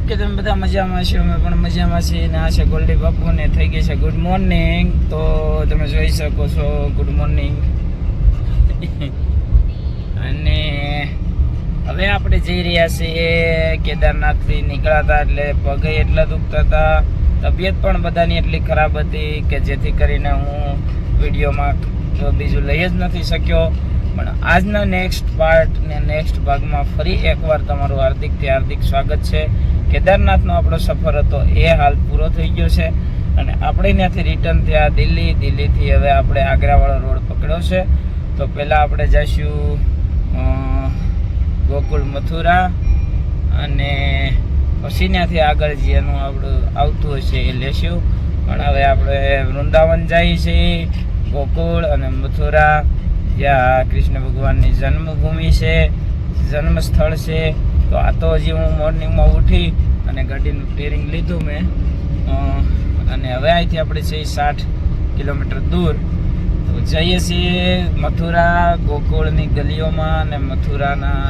કે તમે બધા મજામાં છો, અમે પણ મજામાં છીએ ને આ છે ગોલ્ડી બાપુ ને થઈ ગઈ છે ગુડ મોર્નિંગ. તો તમે જોઈ શકો છો ગુડ મોર્નિંગ. અને હવે આપણે જઈ રહ્યા છીએ કેદારનાથથી નીકળ્યા હતા એટલે પગે એટલા દુખતા હતા, તબિયત પણ બધાની એટલી ખરાબ હતી કે જેથી કરીને હું વિડીયોમાં બીજું લઈ જ નથી શક્યો. પણ આજના નેક્સ્ટ પાર્ટ ને નેક્સ્ટ ભાગમાં ફરી એકવાર તમારું હાર્દિકથી હાર્દિક સ્વાગત છે. કેદારનાથનો આપણો સફર હતો એ હાલ પૂરો થઈ ગયો છે અને આપણે ત્યાંથી રિટર્ન થયા દિલ્હીથી હવે આપણે આગ્રાવાળો રોડ પકડ્યો છે. તો પહેલાં આપણે જઈશું ગોકુળ મથુરા અને પછી ત્યાંથી આગળ જેનું આપણું આવતું હશે એ લેશું. પણ હવે આપણે વૃંદાવન જઈએ છીએ, ગોકુળ અને મથુરા જ્યાં કૃષ્ણ ભગવાનની જન્મભૂમિ છે, જન્મ સ્થળ છે. તો આ તો હજી હું મોર્નિંગમાં ઉઠી અને ગાડીનું સ્ટીરિંગ લીધું મેં અને હવે અહીંથી આપણે છે 60 કિલોમીટર દૂર તો જઈએ છીએ મથુરા ગોકુળની ગલીઓમાં અને મથુરાના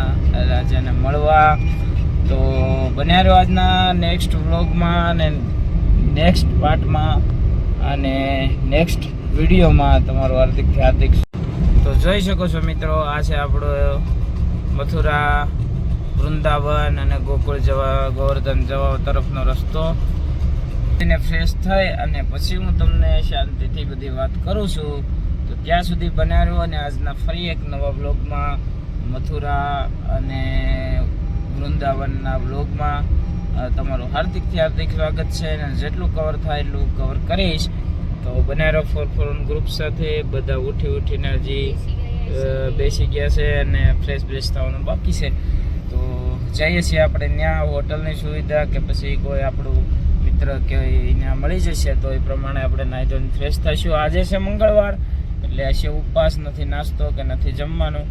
રાજાને મળવા. તો બન્યા રહ્યો આજના નેક્સ્ટ વ્લોગમાં અને નેક્સ્ટ પાર્ટમાં અને નેક્સ્ટ વિડીયોમાં તમારું હાર્દિકથી હાર્દિક. તો જોઈ શકો છો મિત્રો, આ છે આપણો મથુરા, વૃંદાવન અને ગોકુળ જવા ગોવર્ધન જવા તરફનો રસ્તો. એને ફ્રેશ થઈ અને પછી હું તમને શાંતિથી બધી વાત કરું છું. તો ત્યાં સુધી બન્યા રહ્યો અને આજના ફરી એક નવા વ્લોગમાં મથુરા અને વૃંદાવનના વ્લોગમાં તમારું હાર્દિકથી હાર્દિક સ્વાગત છે. અને જેટલું કવર થાય એટલું કવર કરીશ. તો બનારો ફોરફોરન ગ્રુપ સાથે બધા ઉઠીને હજી બેસી ગયા છે અને ફ્રેશ થવાનું બાકી છે. તો જઈએ છીએ આપણે ત્યાં હોટલની સુવિધા કે પછી કોઈ આપણું મિત્ર કે ત્યાં મળી જશે તો એ પ્રમાણે આપણે નાહી ધોઈને ફ્રેશ થઈશું. આજે છે મંગળવાર એટલે હશે ઉપવાસ, નથી નાસ્તો કે નથી જમવાનું.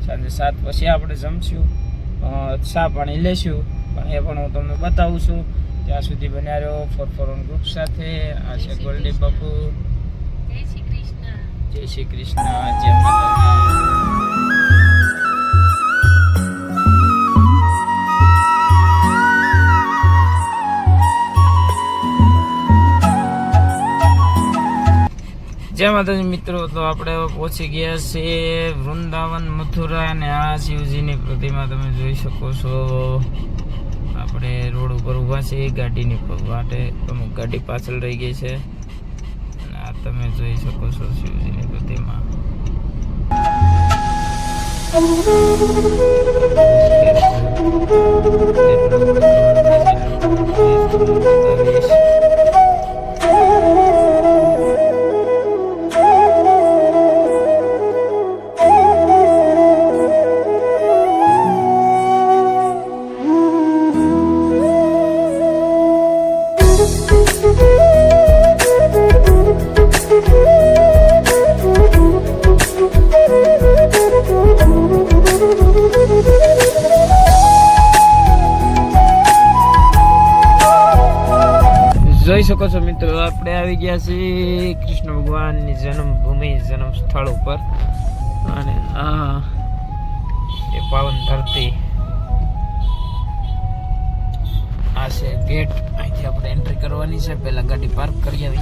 સાંજે 7 પછી આપણે જમશું, ચા પાણી લેશું, પણ એ પણ હું તમને બતાવું છું. ત્યાં સુધી બન્યા રહ્યો ફોરફોરન ગ્રુપ સાથે. આ છે ગોલ્ડી બાપુ. જય શ્રી કૃષ્ણ, જય માતાજી. જય માતાજી મિત્રો. તો આપણે પહોંચી ગયા છીએ વૃંદાવન મથુરા અને આ શિવજીની પ્રતિમા તમે જોઈ શકો છો. આપણે રોડ ઉપર ઊભા છીએ, ગાડીની વાટે અમુક ગાડી પાછળ રહી ગઈ છે અને આ તમે જોઈ શકો છો શિવજીની પ્રતિમા. જોઈ શકો છો મિત્રો, આપણે આવી ગયા છીએ કૃષ્ણ ભગવાનની જન્મભૂમિ, જન્મ સ્થળ ઉપર. અને આ એ પાવન ધરતી, આ છે ગેટ. અહીંથી આપણે એન્ટ્રી કરવાની છે. પહેલા ગાડી પાર્ક કરી આવી.